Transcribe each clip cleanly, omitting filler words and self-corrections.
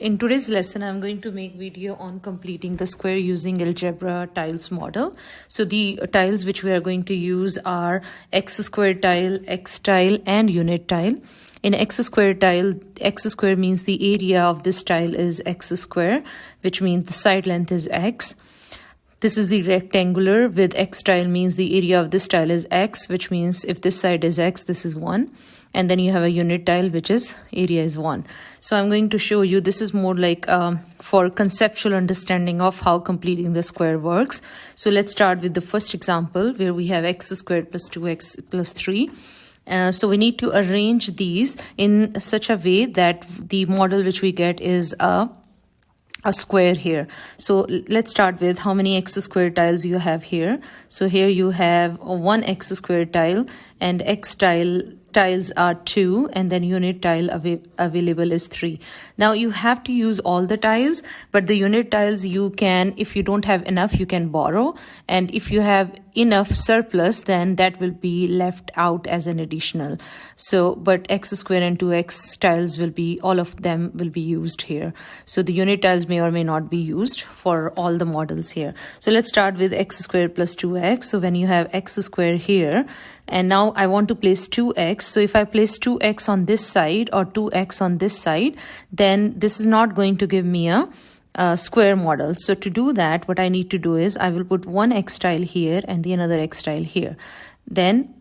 In today's lesson, I'm going to make video on completing the square using algebra tiles model. So the tiles which we are going to use are x square tile, x tile, and unit tile. In x square tile, x square means the area of this tile is x square, which means the side length is x. This is the rectangular with x tile means the area of this tile is x, which means if this side is x, this is 1. And then you have a unit tile, which is area is 1. So I'm going to show you, this is more like for conceptual understanding of how completing the square works. So let's start with the first example where we have x squared plus 2x plus 3. So we need to arrange these in such a way that the model which we get is a square here. So let's start with how many x square tiles you have here. So here you have one x square tile and x tiles are 2 and then unit tile available is 3. Now you have to use all the tiles, but the unit tiles you can, if you don't have enough, you can borrow, and if you have enough surplus, then that will be left out as an additional. So but x square and 2x tiles will be, all of them will be used here. So the unit tiles may or may not be used for all the models here. So let's start with x square plus 2x. So when you have x square here, and now I want to place 2x. So if I place 2x on this side or 2x on this side, then this is not going to give me a square model. So to do that, what I need to do is I will put one x tile here and the another x tile here. Then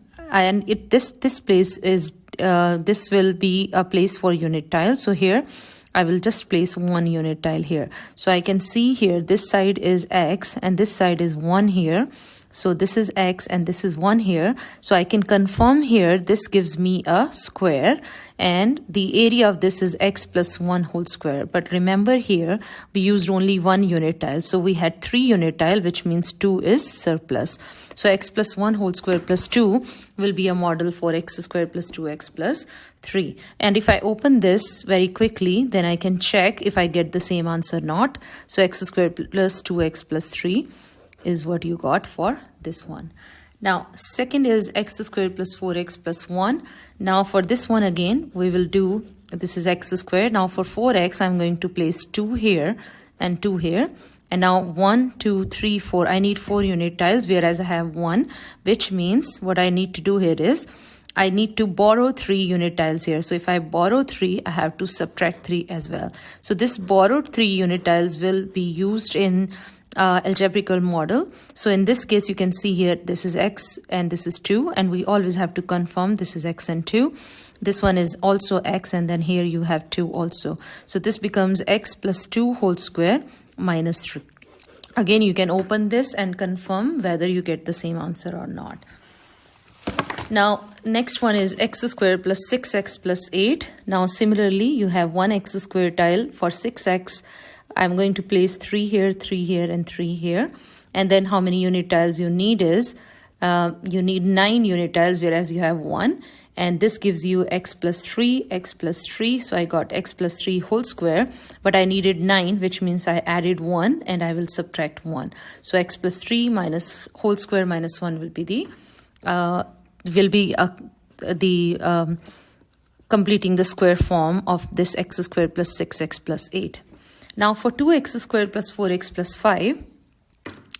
this place is this will be a place for unit tile. So here I will just place one unit tile here. So I can see here this side is x and this side is 1 here. So this is x and this is 1 here. So I can confirm here this gives me a square and the area of this is x plus 1 whole square. But remember here we used only one unit tile. So we had 3 unit tile, which means 2 is surplus. So x plus 1 whole square plus 2 will be a model for x square plus 2x plus 3. And if I open this very quickly, then I can check if I get the same answer or not. So x square plus 2x plus 3 is what you got for this one. Now second is x squared plus 4x plus 1. Now for this one again we will do, this is x squared. Now for 4x I'm going to place 2 here and 2 here. And now 1, 2, 3, 4. I need 4 unit tiles, whereas I have 1, which means what I need to do here is I need to borrow 3 unit tiles here. So if I borrow 3, I have to subtract 3 as well. So this borrowed 3 unit tiles will be used in algebraical model. So in this case you can see here this is x and this is 2, and we always have to confirm this is x and 2. This one is also x, and then here you have 2 also. So this becomes x plus 2 whole square minus 3. Again you can open this and confirm whether you get the same answer or not. Now next one is x squared plus 6x plus 8. Now similarly you have one x squared tile. For 6x I'm going to place 3 here, 3 here, and 3 here. And then how many unit tiles you need is, you need 9 unit tiles, whereas you have 1. And this gives you x plus 3, x plus 3. So I got x plus 3 whole square, but I needed 9, which means I added 1 and I will subtract 1. So x plus 3 minus whole square minus 1 will be the completing the square form of this x squared plus 6x plus 8. Now for 2x squared plus 4x plus 5,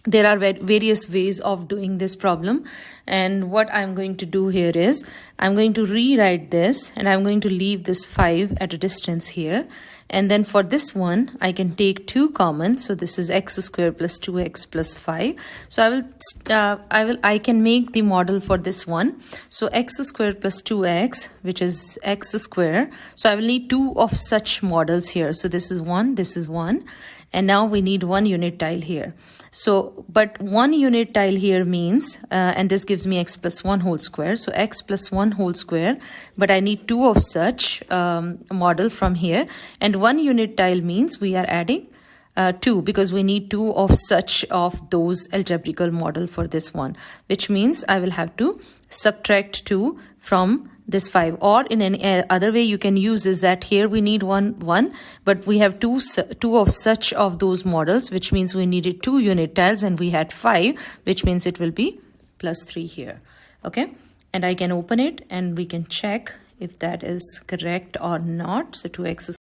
there are various ways of doing this problem. And what I'm going to do here is, I'm going to rewrite this and I'm going to leave this 5 at a distance here. And then for this one, I can take 2 common. So this is x squared plus 2x plus 5. So I can make the model for this one. So x squared plus 2x, which is x squared. So I will need 2 of such models here. So this is 1, this is 1. And now we need 1 unit tile here. So, but 1 unit tile here means, and this gives me x plus 1 whole square. So x plus 1 whole square, but I need 2 of such model from here. And 1 unit tile means we are adding 2, because we need 2 of such of those algebraical model for this one, which means I will have to subtract 2 from this 5. Or in any other way you can use is that here we need 1, but we have 2 of such of those models, which means we needed 2 unit tiles and we had 5, which means it will be plus 3 here. Okay, and I can open it and we can check if that is correct or not. So 2x